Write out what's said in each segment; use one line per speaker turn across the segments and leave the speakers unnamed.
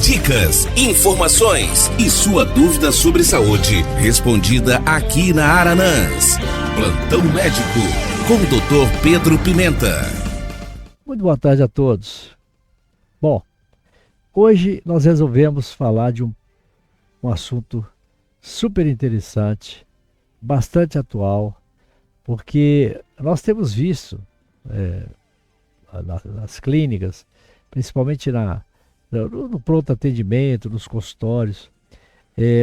Dicas, informações e sua dúvida sobre saúde respondida aqui na Aranãs. Plantão Médico com o Dr. Pedro Pimenta.
Muito boa tarde a todos. Bom, hoje nós resolvemos falar de um assunto super interessante, bastante atual, porque nós temos visto nas clínicas, principalmente no pronto atendimento, nos consultórios,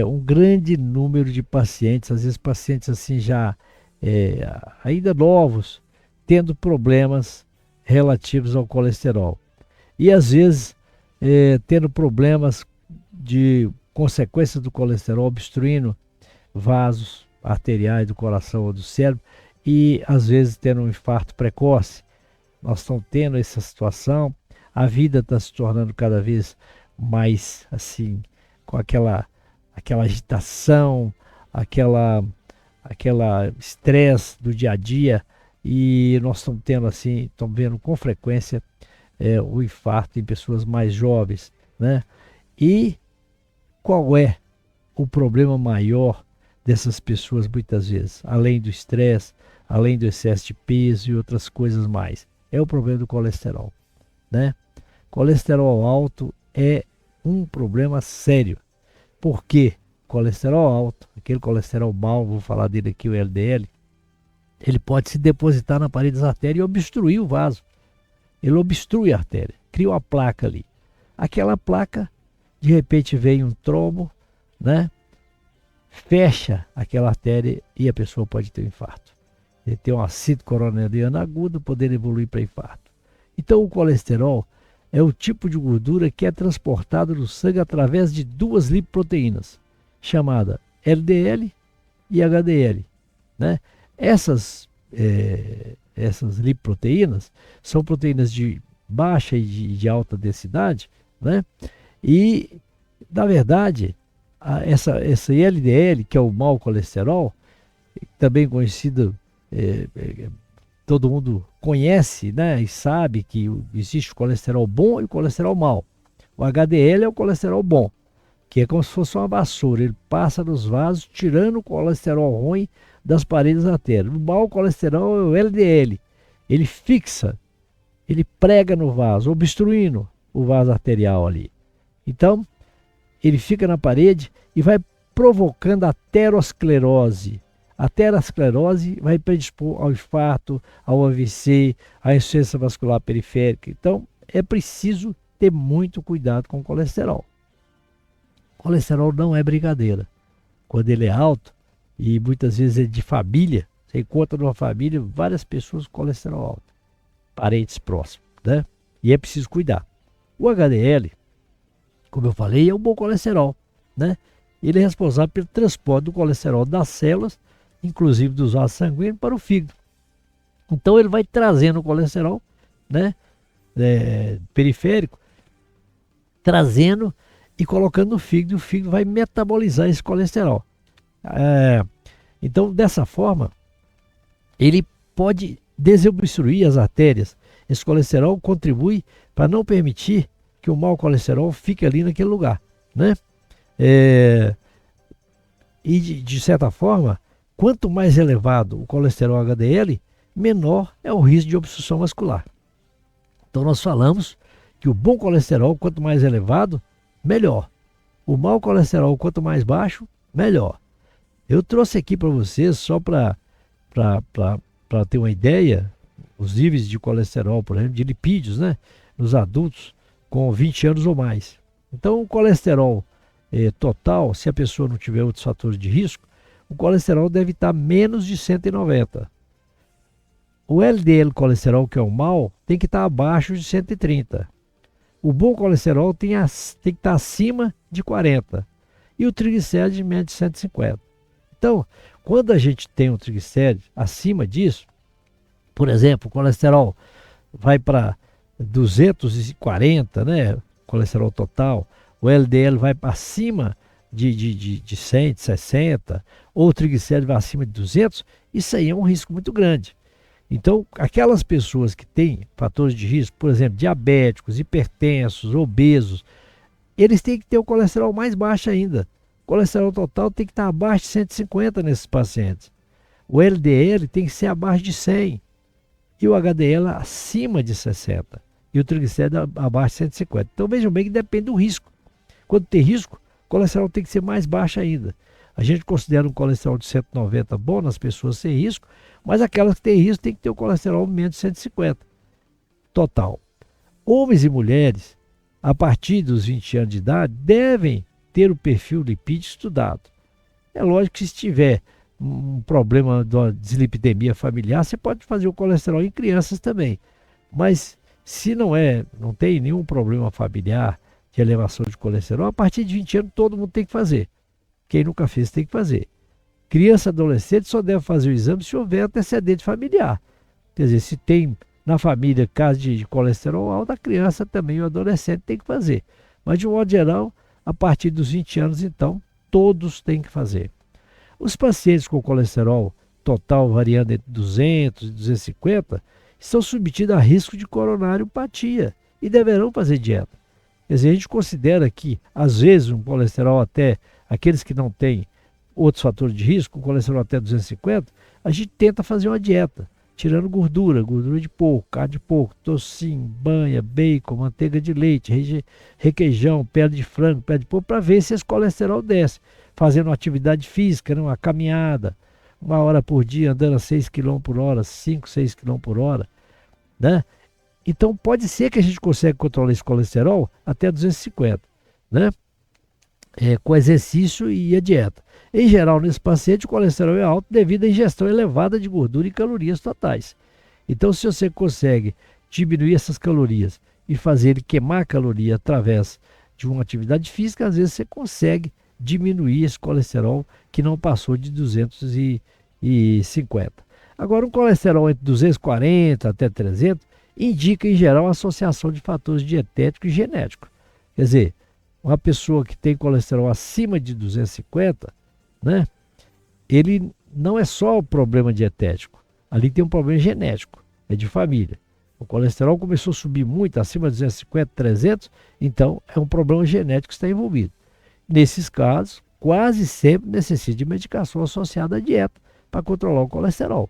um grande número de pacientes, às vezes pacientes assim já ainda novos, tendo problemas relativos ao colesterol. E às vezes tendo problemas de consequência do colesterol obstruindo vasos arteriais do coração ou do cérebro e às vezes tendo um infarto precoce. Nós estamos tendo essa situação, a vida está se tornando cada vez mais assim, com aquela agitação, aquela estresse do dia a dia, e nós estamos tendo assim, estamos vendo com frequência o infarto em pessoas mais jovens, né? E qual é o problema maior dessas pessoas muitas vezes, além do estresse, além do excesso de peso e outras coisas mais? É o problema do colesterol, né? Colesterol alto é um problema sério. Por quê? Colesterol alto, aquele colesterol mau, vou falar dele aqui, o LDL, ele pode se depositar na parede das artérias e obstruir o vaso. Ele obstrui a artéria, cria uma placa ali. Aquela placa, de repente vem um trombo, né? Fecha aquela artéria e a pessoa pode ter um infarto. Ele tem um acidente coronariano agudo, podendo evoluir para infarto. Então o colesterol é o tipo de gordura que é transportado no sangue através de duas lipoproteínas, chamada LDL e HDL, né? Essas lipoproteínas são proteínas de baixa e de alta densidade, né? E, na verdade, essa LDL, que é o mau colesterol, também conhecido, todo mundo conhece, né? E sabe que existe o colesterol bom e o colesterol mau. O HDL é o colesterol bom, que é como se fosse uma vassoura, ele passa nos vasos tirando o colesterol ruim das paredes da artéria. O mau colesterol é o LDL, ele fixa, ele prega no vaso, obstruindo o vaso arterial ali. Então, ele fica na parede e vai provocando a aterosclerose. A aterosclerose vai predispor ao infarto, ao AVC, à insuficiência vascular periférica. Então, é preciso ter muito cuidado com o colesterol. O colesterol não é brincadeira. Quando ele é alto, e muitas vezes é de família, você encontra numa família várias pessoas com colesterol alto, parentes próximos, né? E é preciso cuidar. O HDL, como eu falei, é um bom colesterol, né? Ele é responsável pelo transporte do colesterol das células, inclusive dos vasos sanguíneos, para o fígado. Então ele vai trazendo o colesterol, né, periférico, trazendo e colocando no fígado, e o fígado vai metabolizar esse colesterol. Então, dessa forma, ele pode desobstruir as artérias. Esse colesterol contribui para não permitir que o mau colesterol fique ali naquele lugar, né? E de certa forma, quanto mais elevado o colesterol HDL, menor é o risco de obstrução vascular. Então nós falamos que o bom colesterol, quanto mais elevado, melhor. O mau colesterol, quanto mais baixo, melhor. Eu trouxe aqui para vocês, só para ter uma ideia, os níveis de colesterol, por exemplo, de lipídios, né, nos adultos com 20 anos ou mais. Então o colesterol total, se a pessoa não tiver outros fatores de risco, o colesterol deve estar menos de 190. O LDL colesterol, que é o mau, tem que estar abaixo de 130. O bom colesterol tem que estar acima de 40. E o triglicérides médio de 150. Então, quando a gente tem um triglicérides acima disso, por exemplo, o colesterol vai para 240, né? Colesterol total. O LDL vai para acima de 100, de 60, ou o triglicérides vai acima de 200, isso aí é um risco muito grande. Então, aquelas pessoas que têm fatores de risco, por exemplo, diabéticos, hipertensos, obesos, eles têm que ter o colesterol mais baixo ainda. O colesterol total tem que estar abaixo de 150 nesses pacientes. O LDL tem que ser abaixo de 100 e o HDL acima de 60 e o triglicérido abaixo de 150. Então vejam bem que depende do risco. Quando tem risco, o colesterol tem que ser mais baixo ainda. A gente considera um colesterol de 190 bom nas pessoas sem risco, mas aquelas que têm risco tem que ter o colesterol menos de 150 total. Homens e mulheres, a partir dos 20 anos de idade, devem ter o perfil lipídico estudado. É lógico que se tiver um problema de dislipidemia familiar, você pode fazer o colesterol em crianças também. Mas se não tem nenhum problema familiar de elevação de colesterol, a partir de 20 anos todo mundo tem que fazer. Quem nunca fez tem que fazer. Criança e adolescente só deve fazer o exame se houver antecedente familiar. Quer dizer, se tem na família caso de colesterol alto, a criança também, o adolescente tem que fazer. Mas de um modo geral, a partir dos 20 anos, então, todos têm que fazer. Os pacientes com colesterol total variando entre 200 e 250 estão submetidos a risco de coronariopatia e deverão fazer dieta. Quer dizer, a gente considera que, às vezes, um colesterol até, aqueles que não têm outros fatores de risco, um colesterol até 250, a gente tenta fazer uma dieta, tirando gordura de porco, carne de porco, tocinho, banha, bacon, manteiga de leite, requeijão, pele de frango, pele de porco, para ver se esse colesterol desce. Fazendo uma atividade física, uma caminhada, 1 hora por dia, andando a 6 km por hora, 5, 6 km por hora, né? Então pode ser que a gente consiga controlar esse colesterol até 250, né? Com exercício e a dieta. Em geral, nesse paciente, o colesterol é alto devido à ingestão elevada de gordura e calorias totais. Então, se você consegue diminuir essas calorias e fazer ele queimar caloria através de uma atividade física, às vezes você consegue diminuir esse colesterol que não passou de 250. Agora, um colesterol entre 240 até 300 indica, em geral, a associação de fatores dietéticos e genéticos. Quer dizer, uma pessoa que tem colesterol acima de 250, né, ele não é só o problema dietético, ali tem um problema genético, é de família. O colesterol começou a subir muito, acima de 250, 300, então é um problema genético que está envolvido. Nesses casos, quase sempre necessita de medicação associada à dieta para controlar o colesterol.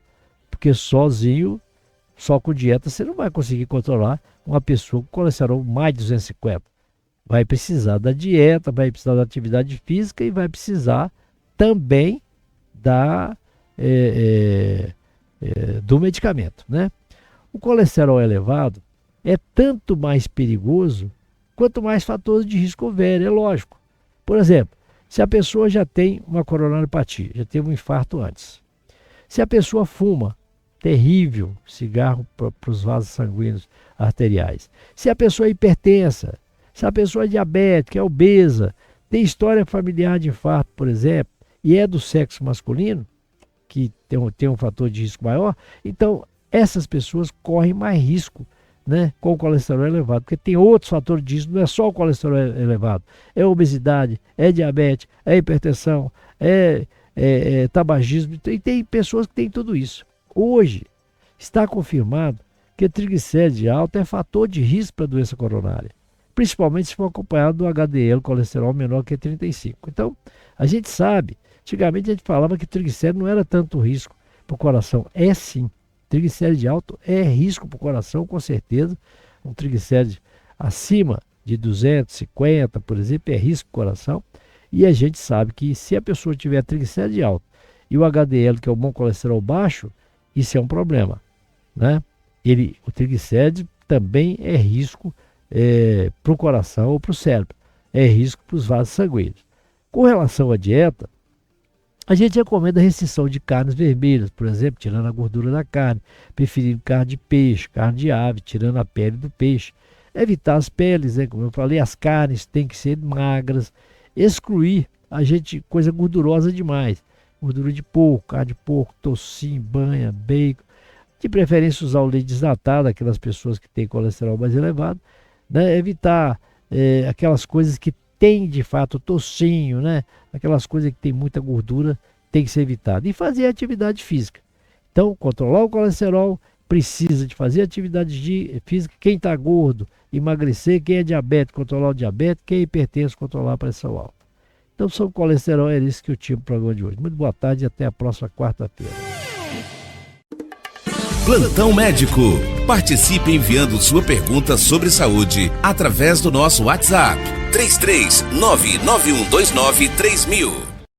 Porque sozinho, só com dieta, você não vai conseguir controlar uma pessoa com colesterol mais de 250. Vai precisar da dieta, vai precisar da atividade física e vai precisar também do medicamento, né? O colesterol elevado é tanto mais perigoso quanto mais fatores de risco houver, é lógico. Por exemplo, se a pessoa já tem uma coronariopatia, já teve um infarto antes. Se a pessoa fuma, terrível, cigarro para os vasos sanguíneos arteriais. Se a pessoa é hipertensa, se a pessoa é diabética, é obesa, tem história familiar de infarto, por exemplo, e é do sexo masculino, que tem um fator de risco maior, então essas pessoas correm mais risco, né, com o colesterol elevado, porque tem outros fatores de risco, não é só o colesterol elevado, é obesidade, é diabetes, é hipertensão, é tabagismo, e tem pessoas que têm tudo isso. Hoje está confirmado que triglicérides alto é fator de risco para a doença coronária, principalmente se for acompanhado do HDL, colesterol menor que 35. Então, a gente sabe, antigamente a gente falava que triglicérides não era tanto risco para o coração, é sim. Triglicérides alto é risco para o coração, com certeza. Um triglicérides acima de 250, por exemplo, é risco para o coração. E a gente sabe que se a pessoa tiver triglicérides alto e o HDL, que é o bom colesterol baixo, isso é um problema, né? O triglicérides também é risco para o coração ou para o cérebro. É risco para os vasos sanguíneos. Com relação à dieta, a gente recomenda a restrição de carnes vermelhas, por exemplo, tirando a gordura da carne, preferindo carne de peixe, carne de ave, tirando a pele do peixe. Evitar as peles, né? Como eu falei, as carnes têm que ser magras. Excluir coisa gordurosa demais. Gordura de porco, carne de porco, tocinho, banha, bacon. De preferência usar o leite desnatado, aquelas pessoas que têm colesterol mais elevado. Né? Evitar aquelas coisas que tem de fato tocinho, né? Aquelas coisas que tem muita gordura, tem que ser evitado. E fazer atividade física. Então, controlar o colesterol, precisa de fazer atividade física, quem está gordo, emagrecer, quem é diabético, controlar o diabetes, quem é hipertenso, controlar a pressão alta. Então, sobre colesterol, é isso que eu tinha no programa de hoje. Muito boa tarde e até a próxima quarta-feira.
Plantão Médico. Participe enviando sua pergunta sobre saúde através do nosso WhatsApp 33991293000.